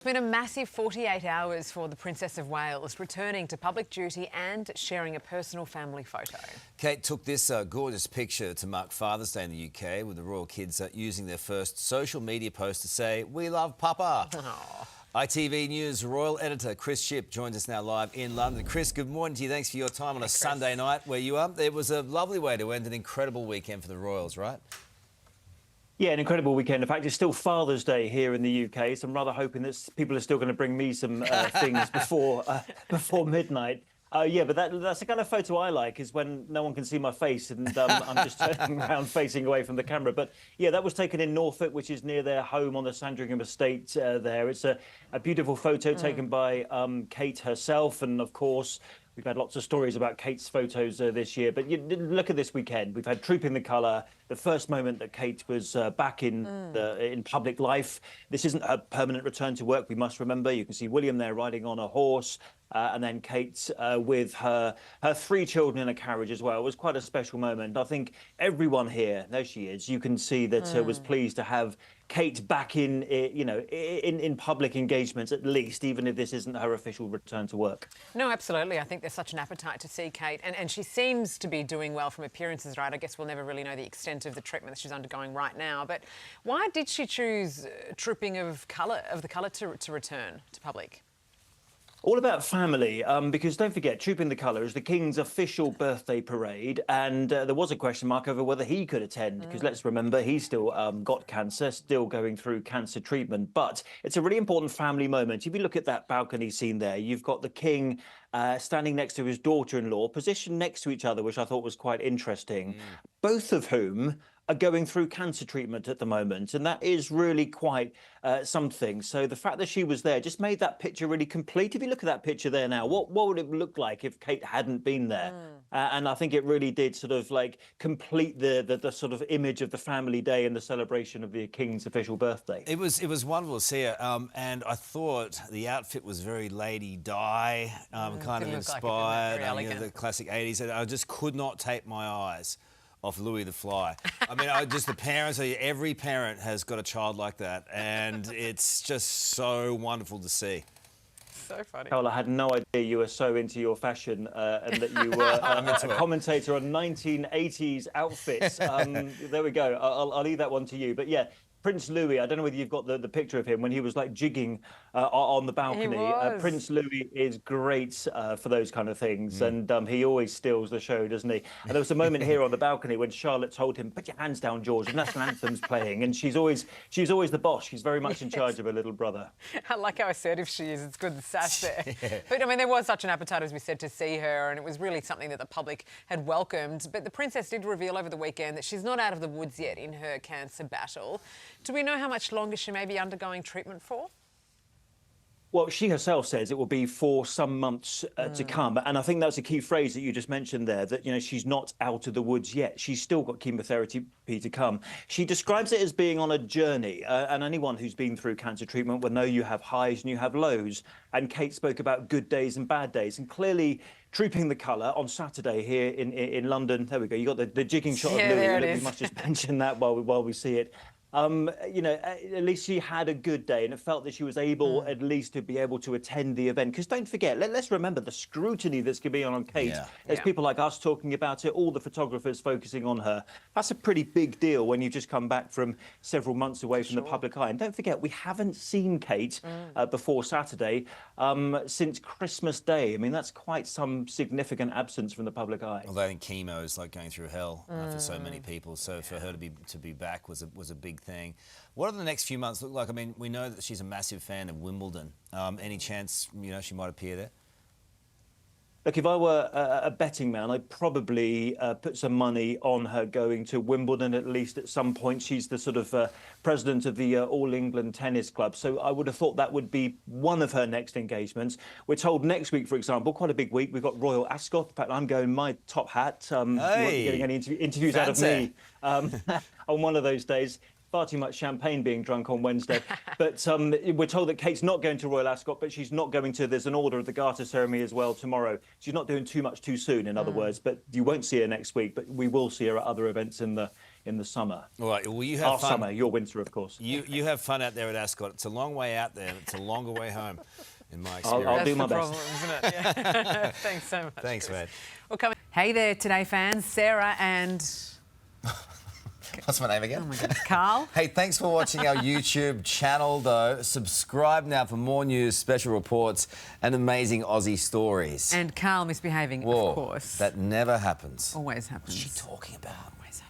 It's been a massive 48 hours for the Princess of Wales, returning to public duty and sharing a personal family photo. Kate took this gorgeous picture to mark Father's Day in the UK, with the royal kids using their first social media post to say, "We love Papa." Aww. ITV News royal editor Chris Shipp joins us now live in London. Chris, good morning to you. Thanks for your time on a Sunday night where you are. It was a lovely way to end an incredible weekend for the royals, right? Yeah, an incredible weekend. In fact, it's still Father's Day here in the UK, so I'm rather hoping that people are still going to bring me some things before midnight. Yeah, but that's the kind of photo I like, is when no one can see my face and I'm just turning around facing away from the camera. But yeah, that was taken in Norfolk, which is near their home on the Sandringham estate there. It's a beautiful photo taken by Kate herself, and of course, we've had lots of stories about Kate's photos this year, but look at this weekend. We've had Trooping the Colour, the first moment that Kate was back in public life. This isn't her permanent return to work, we must remember. You can see William there riding on a horse, and then Kate with her three children in a carriage as well. It was quite a special moment. I think everyone here, there she is, you can see that was pleased to have Kate back in public engagements, at least, even if this isn't her official return to work. No, absolutely. I think there's such an appetite to see Kate, and she seems to be doing well from appearances, right? I guess we'll never really know the extent of the treatment that she's undergoing right now. But why did she choose Trooping of the Colour to return to public? All about family, because don't forget, Trooping the Colour is the King's official birthday parade, and there was a question mark over whether he could attend, because let's remember, he's still got cancer, still going through cancer treatment. But it's a really important family moment. If you look at that balcony scene there, you've got the King standing next to his daughter-in-law, positioned next to each other, which I thought was quite interesting, both of whom are going through cancer treatment at the moment, and that is really quite something. So the fact that she was there just made that picture really complete. If you look at that picture there now, what would it look like if Kate hadn't been there? And I think it really did sort of like complete the sort of image of the family day and the celebration of the King's official birthday. It was wonderful to see her, and I thought the outfit was very Lady Di, kind of inspired, like the classic 80s. And I just could not take my eyes off Louis the Fly. I mean, just the parents, every parent has got a child like that, and it's just so wonderful to see. So funny. Carl, I had no idea you were so into your fashion and that you were a commentator on 1980s outfits. There we go. I'll leave that one to you. But yeah, Prince Louis, I don't know whether you've got the picture of him when he was like jigging on the balcony. Prince Louis is great for those kind of things, and he always steals the show, doesn't he? And there was a moment here on the balcony when Charlotte told him, "Put your hands down, George, the national anthem's playing," and she's always the boss. She's very much in charge of her little brother. I like how assertive she is. It's good, the sass there. But I mean, there was such an appetite, as we said, to see her, and it was really something that the public had welcomed. But the princess did reveal over the weekend that she's not out of the woods yet in her cancer battle. Do we know how much longer she may be undergoing treatment for? Well, she herself says it will be for some months to come. And I think that's a key phrase that you just mentioned there, that, you know, she's not out of the woods yet. She's still got chemotherapy to come. She describes it as being on a journey. And anyone who's been through cancer treatment will know you have highs and you have lows. And Kate spoke about good days and bad days. And clearly, Trooping the Colour on Saturday here in London. There we go. You got the jigging shot of Louis. We must just mention that while we see it. You know, at least she had a good day, and it felt that she was able at least to be able to attend the event. Because don't forget, let's remember the scrutiny that's going to be on Kate. There's people like us talking about it, all the photographers focusing on her. That's a pretty big deal when you've just come back from several months away from the public eye. And don't forget, we haven't seen Kate before Saturday since Christmas Day. I mean, that's quite some significant absence from the public eye. Although I think chemo is like going through hell for so many people. So for her to be back was a big thing. What do the next few months look like? I mean, we know that she's a massive fan of Wimbledon. Any chance, you know, she might appear there? Look, if I were a betting man, I'd probably put some money on her going to Wimbledon at least at some point. She's the sort of president of the All England Tennis Club, so I would have thought that would be one of her next engagements. We're told next week, for example, quite a big week, we've got Royal Ascot. In fact, I'm going my top hat. You won't be getting any interviews out of me on one of those days. Far too much champagne being drunk on Wednesday. But we're told that Kate's not going to Royal Ascot, but she's not going to, there's an Order of the Garter ceremony as well tomorrow. She's not doing too much too soon, in other words, but you won't see her next week, but we will see her at other events in the in the summer. All right, well, you have Our fun. summer, your winter, of course. You have fun out there at Ascot. It's a long way out there. It's a longer way home, in my I'll experience. do That's my the best. problem, isn't it? Yeah. Thanks so much. Thanks, Chris. man. Well, coming. Hey there, Today fans. Sarah and What's my name again? oh my goodness, Carl. Hey, thanks for watching our YouTube channel, though. Subscribe now for more news, special reports, and amazing Aussie stories. And Carl misbehaving, Whoa, of course. that never happens. always happens. What's she talking about? Always happens.